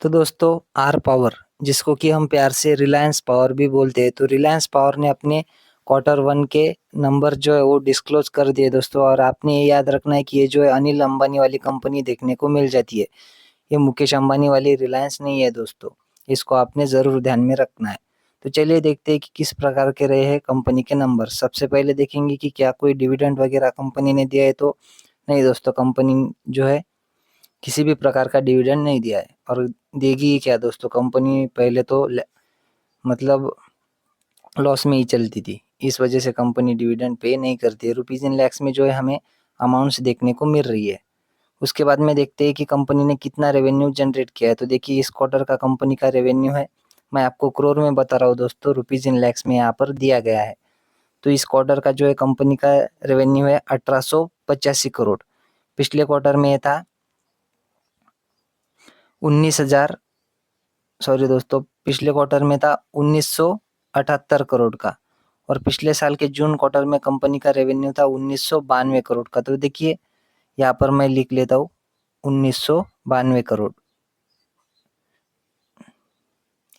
तो दोस्तों are power जिसको कि हम प्यार से रिलायंस पावर भी बोलते हैं, तो रिलायंस पावर ने अपने क्वार्टर वन के नंबर जो है वो डिस्क्लोज कर दिए दोस्तों। और आपने ये याद रखना है कि ये जो है अनिल अंबानी वाली कंपनी देखने को मिल जाती है, ये मुकेश अंबानी वाली रिलायंस नहीं है दोस्तों, इसको आपने ज़रूर ध्यान में रखना है। तो चलिए देखते हैं कि किस प्रकार के रहे हैं कंपनी के नंबर। सबसे पहले देखेंगे कि क्या कोई डिविडेंड वगैरह कंपनी ने दिया है, तो नहीं दोस्तों, कंपनी जो है किसी भी प्रकार का डिविडेंड नहीं दिया है। और देगी ही क्या दोस्तों, कंपनी पहले तो मतलब लॉस में ही चलती थी, इस वजह से कंपनी डिविडेंड पे नहीं करती है। रुपीज इन लैक्स में जो है हमें अमाउंट्स देखने को मिल रही है। उसके बाद में देखते हैं कि कंपनी ने कितना रेवेन्यू जनरेट किया है। तो देखिए इस क्वार्टर का कंपनी का रेवेन्यू है, मैं आपको करोड़ में बता रहा हूँ दोस्तों, रुपीज इन लैक्स में यहाँ पर दिया गया है। तो इस क्वार्टर का जो है कंपनी का रेवेन्यू है 1885 करोड़। पिछले क्वार्टर में ये था 19,000, सॉरी दोस्तों, पिछले क्वार्टर में था 1978 करोड़ का। और पिछले साल के जून क्वार्टर में कंपनी का रेवेन्यू था 1992 करोड़ का। तो देखिए यहाँ पर मैं लिख लेता हूँ 1992 करोड़।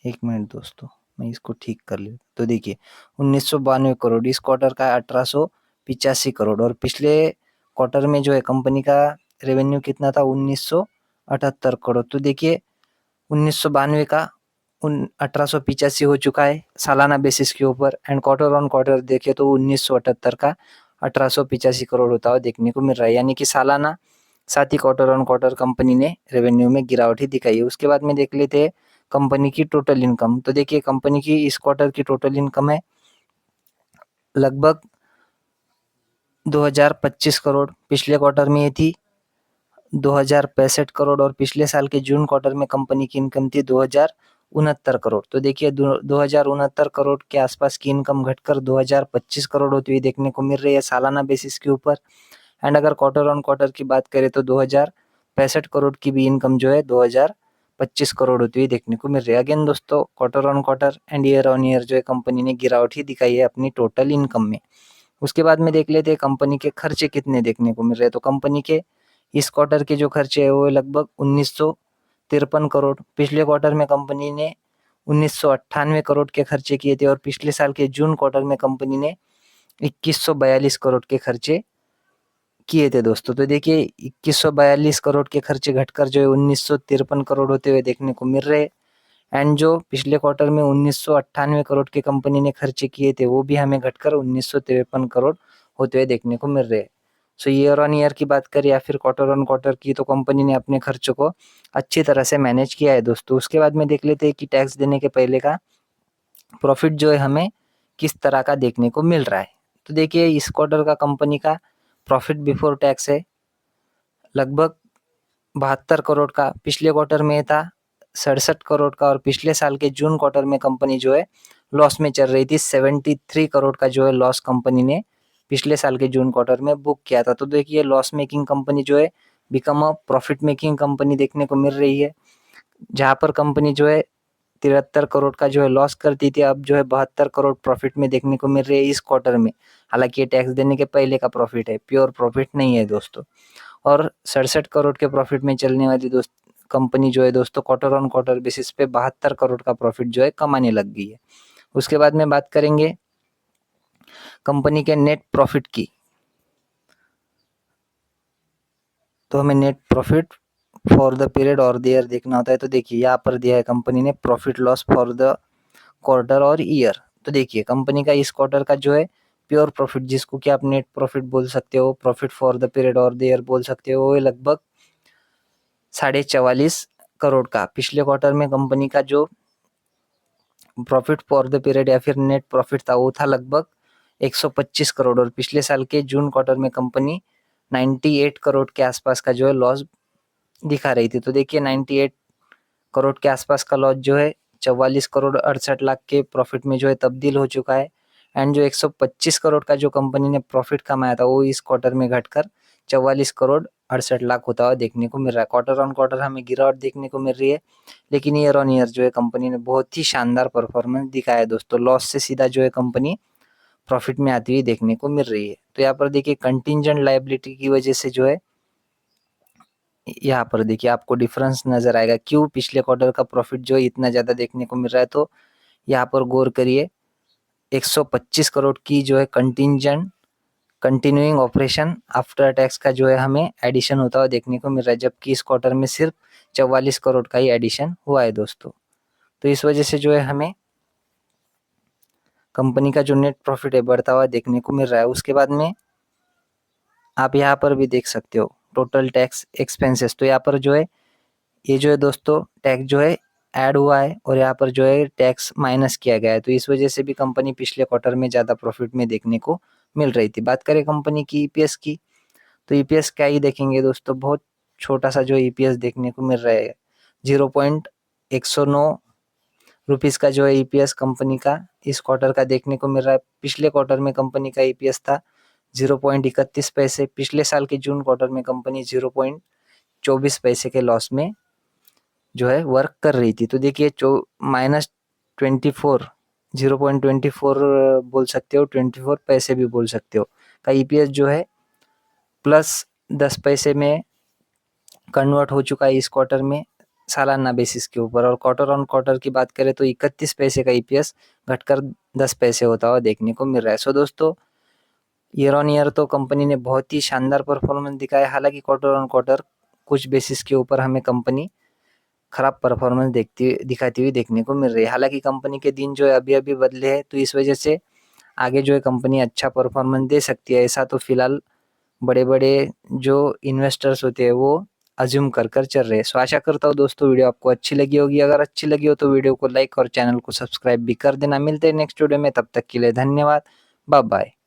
एक मिनट दोस्तों, मैं इसको ठीक कर लेता। तो देखिए 1992 करोड़, इस क्वार्टर का 1885 करोड़। और पिछले क्वार्टर में जो है कंपनी का रेवेन्यू कितना था, 1978 करोड़। तो देखिए 1992 का 1885 हो चुका है सालाना बेसिस के ऊपर, एंड क्वार्टर ऑन क्वार्टर देखे तो 1978 का 1885 करोड़ होता हुआ देखने को मिल रहा है। यानी कि सालाना साथ ही क्वार्टर ऑन क्वार्टर कंपनी ने रेवेन्यू में गिरावट ही दिखाई है। उसके बाद में देख लेते हैं कंपनी की टोटल इनकम। तो देखिए कंपनी की इस क्वार्टर की टोटल इनकम है लगभग 2025 करोड़। पिछले क्वार्टर में ये थी 2065 करोड़। और पिछले साल के जून क्वार्टर में कंपनी की इनकम थी 2069 करोड़। तो देखिए 2069 करोड़ के आसपास की इनकम घटकर 2025 करोड़ होती हुई देखने को मिल रही है सालाना बेसिस के ऊपर। एंड अगर क्वार्टर ऑन क्वार्टर की बात करें तो 2065 करोड़ की भी इनकम जो है 2025 करोड़ होती हुई देखने को मिल रही है। अगेन दोस्तों quarter on quarter and year on year जो है कंपनी ने गिरावट ही दिखाई है अपनी टोटल इनकम में। उसके बाद में देख लेते हैं कंपनी के खर्चे कितने देखने को मिल रहे हैं। तो कंपनी के इस क्वार्टर के जो खर्चे है वो लगभग 1953 करोड़। पिछले क्वार्टर में कंपनी ने 1998 करोड़ के खर्चे किए थे। और पिछले साल के जून क्वार्टर में कंपनी ने 2142 करोड़ के खर्चे किए थे दोस्तों। तो देखिए 2142 करोड़ के खर्चे घटकर जो है 1953 करोड़ होते हुए देखने को मिल रहे हैं। एंड जो पिछले क्वार्टर में 1998 करोड़ के कंपनी ने खर्चे किए थे वो भी हमें घटकर 1953 करोड़ होते हुए देखने को मिल रहे हैं। सो ईयर ऑन ईयर की बात करें या फिर क्वार्टर ऑन क्वार्टर की, तो कंपनी ने अपने खर्चों को अच्छी तरह से मैनेज किया है दोस्तों। उसके बाद में देख लेते हैं कि टैक्स देने के पहले का प्रॉफिट जो है हमें किस तरह का देखने को मिल रहा है। तो देखिए इस क्वार्टर का कंपनी का प्रॉफिट बिफोर टैक्स है लगभग 72 करोड़ का। पिछले क्वार्टर में था 67 करोड़ का। और पिछले साल के जून क्वार्टर में कंपनी जो है लॉस में चल रही थी। 73 करोड़ का जो है लॉस कंपनी ने पिछले साल के जून क्वार्टर में बुक किया था। तो देखिए लॉस मेकिंग कंपनी जो है become a profit making company देखने को मिल रही है, जहां पर कंपनी जो है 73 करोड़ का जो है लॉस करती थी, अब जो है 72 करोड़ प्रॉफिट में देखने को मिल रही है इस क्वार्टर में। हालांकि ये टैक्स देने के पहले का प्रॉफिट है, प्योर प्रॉफिट नहीं है दोस्तों। और 67 करोड़ के प्रॉफिट में चलने वाली कंपनी जो है दोस्तों क्वार्टर ऑन क्वार्टर बेसिस पे 72 करोड़ का प्रॉफिट जो है कमाने लग गई है। उसके बाद में बात करेंगे कंपनी के नेट प्रॉफिट की। तो हमें net profit for the period और द ईयर देखना होता है। तो देखिए यहाँ पर दिया है कंपनी ने profit loss for the quarter और ईयर। तो देखिए कंपनी का इस क्वार्टर का जो है प्योर प्रॉफिट, जिसको कि आप नेट प्रॉफिट बोल सकते हो, प्रॉफिट फॉर द पीरियड और द ईयर बोल सकते हो, वो लगभग 44.5 करोड़ का। पिछले क्वार्टर में कंपनी का जो प्रॉफिट फॉर द पीरियड या फिर नेट प्रॉफिट था वो था लगभग 125 करोड़। और पिछले साल के जून क्वार्टर में कंपनी 98 करोड़ के आसपास का जो है लॉस दिखा रही थी। तो देखिए 98 करोड़ के आसपास का लॉस जो है 44 करोड़ 68 लाख के प्रॉफिट में जो है तब्दील हो चुका है। एंड जो 125 करोड़ का जो कंपनी ने प्रॉफिट कमाया था वो इस क्वार्टर में घटकर 44 करोड़ 68 लाख होता हुआ देखने को मिल रहा है। क्वार्टर ऑन क्वार्टर हमें गिरावट देखने को मिल रही है, लेकिन ईयर ऑन ईयर जो है कंपनी ने बहुत ही शानदार परफॉर्मेंस दिखाया है दोस्तों। लॉस से सीधा जो है कंपनी प्रॉफिट में आती हुई देखने को मिल रही है। तो यहाँ पर देखिए कंटिंजेंट लायबिलिटी की वजह से जो है यहाँ पर देखिए आपको डिफरेंस नजर आएगा, क्यों पिछले क्वार्टर का प्रॉफिट जो है इतना ज्यादा देखने को मिल रहा है। तो यहाँ पर गौर करिए, 125 करोड़ की जो है contingent continuing operation after tax का जो है हमें एडिशन होता हुआ देखने को मिल रहा है, जबकि इस क्वार्टर में सिर्फ 44 करोड़ का ही एडिशन हुआ है दोस्तों। तो इस वजह से जो है हमें कंपनी का जो नेट प्रॉफिट है बढ़ता हुआ देखने को मिल रहा है। उसके बाद में आप यहाँ पर भी देख सकते हो टोटल टैक्स एक्सपेंसेस। तो यहाँ पर जो है ये जो है दोस्तों टैक्स जो है ऐड हुआ है और यहाँ पर जो है टैक्स माइनस किया गया है। तो इस वजह से भी कंपनी पिछले क्वार्टर में ज़्यादा प्रॉफिट में देखने को मिल रही थी। बात करें कंपनी की ईपीएस की, तो ईपीएस क्या ही देखेंगे दोस्तों, बहुत छोटा सा जो ईपीएस देखने को मिल रहा है। 0.109 रुपीज़ का जो है ईपीएस कंपनी का इस क्वार्टर का देखने को मिल रहा है। पिछले क्वार्टर में कंपनी का ईपीएस था 0.31 पैसे। पिछले साल के जून क्वार्टर में कंपनी 0.24 पैसे के लॉस में जो है वर्क कर रही थी। तो देखिए -24, 0.24 बोल सकते हो, 24 पैसे भी बोल सकते हो का ईपीएस जो है +10 पैसे में कन्वर्ट हो चुका है इस क्वार्टर में सालाना बेसिस के ऊपर। और क्वार्टर ऑन क्वार्टर की बात करें तो 31 पैसे का ईपीएस घटकर 10 पैसे होता हुआ देखने को मिल रहा है। सो दोस्तों ईयर ऑन ईयर तो कंपनी ने बहुत ही शानदार परफॉर्मेंस दिखाया, हालांकि क्वार्टर ऑन क्वार्टर कुछ बेसिस के ऊपर हमें कंपनी खराब परफॉर्मेंस दिखाती हुई देखने को मिल रही है। हालांकि कंपनी के दिन जो है अभी अभी बदले हैं, तो इस वजह से आगे जो है कंपनी अच्छा परफॉर्मेंस दे सकती है, ऐसा तो फिलहाल बड़े बड़े जो इन्वेस्टर्स होते हैं वो अज्यूम कर चल रहे हैं। सो आशा करता हूँ दोस्तों वीडियो आपको अच्छी लगी होगी। अगर अच्छी लगी हो तो वीडियो को लाइक और चैनल को सब्सक्राइब भी कर देना। मिलते हैं नेक्स्ट वीडियो में, तब तक के लिए धन्यवाद, बाय बाय।